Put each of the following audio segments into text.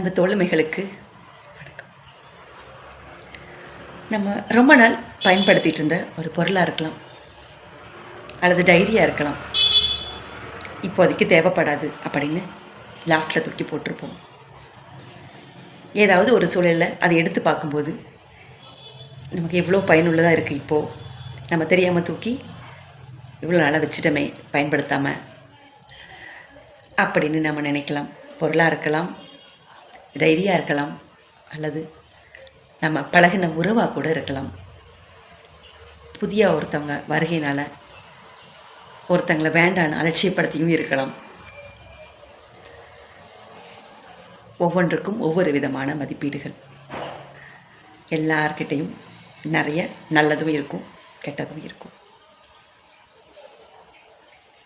அன்பு தோழமைகளுக்கு வணக்கம். நம்ம ரொம்ப நாள் பயன்படுத்திகிட்டு இருந்த ஒரு பொருளாக இருக்கலாம், அல்லது டைரியாக இருக்கலாம். இப்போதைக்கு தேவைப்படாது அப்படின்னு லாஃப்டில் தூக்கி போட்டிருப்போம். ஏதாவது ஒரு சூழலில் அதை எடுத்து பார்க்கும்போது நமக்கு எவ்வளோ பயனுள்ளதாக இருக்குது. இப்போது நம்ம தெரியாமல் தூக்கி இவ்வளோ நாளாக வச்சுட்டோமே பயன்படுத்தாமல் அப்படின்னு நம்ம நினைக்கலாம். பொருளாக இருக்கலாம், டைரியாக இருக்கலாம், அல்லது நம்ம பழகின உறவாக கூட இருக்கலாம். புதிய ஒருத்தவங்க வருகையினால் ஒருத்தங்களை வேண்டான்னு அலட்சியப்படுத்தியும் இருக்கலாம். ஒவ்வொன்றுக்கும் ஒவ்வொரு விதமான மதிப்பீடுகள். எல்லார்கிட்டையும் நிறைய நல்லதும் இருக்கும், கெட்டதும் இருக்கும்.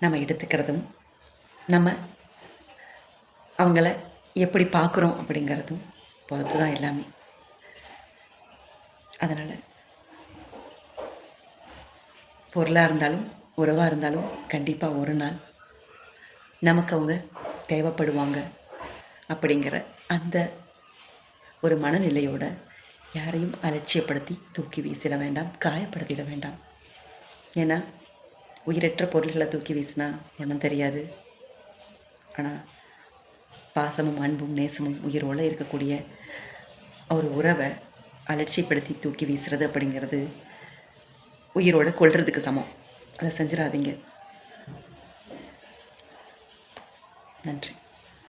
நம்ம எடுத்துக்கிறதும் நம்ம அவங்கள எப்படி பார்க்குறோம் அப்படிங்கிறதும் பொறுத்து தான் எல்லாமே. அதனால் பொருளாக இருந்தாலும் உறவாக இருந்தாலும் கண்டிப்பாக ஒரு நாள் நமக்கு அவங்க தேவைப்படுவாங்க அப்படிங்கிற அந்த ஒரு மனநிலையோட யாரையும் அலட்சியப்படுத்தி தூக்கி வீசிட வேண்டாம், காயப்படுத்திட வேண்டாம். ஏன்னா உயிரற்ற பொருள்களை தூக்கி வீசினா ஒன்றும் தெரியாது. ஆனால் பாசமும் அன்பும் நேசமும் உயிரோடு இருக்கக்கூடிய ஒரு உறவை அலட்சியப்படுத்தி தூக்கி வீசுறது அப்படிங்கிறது உயிரோடு கொல்றதுக்கு சமம். அதை செஞ்சிடாதீங்க. நன்றி.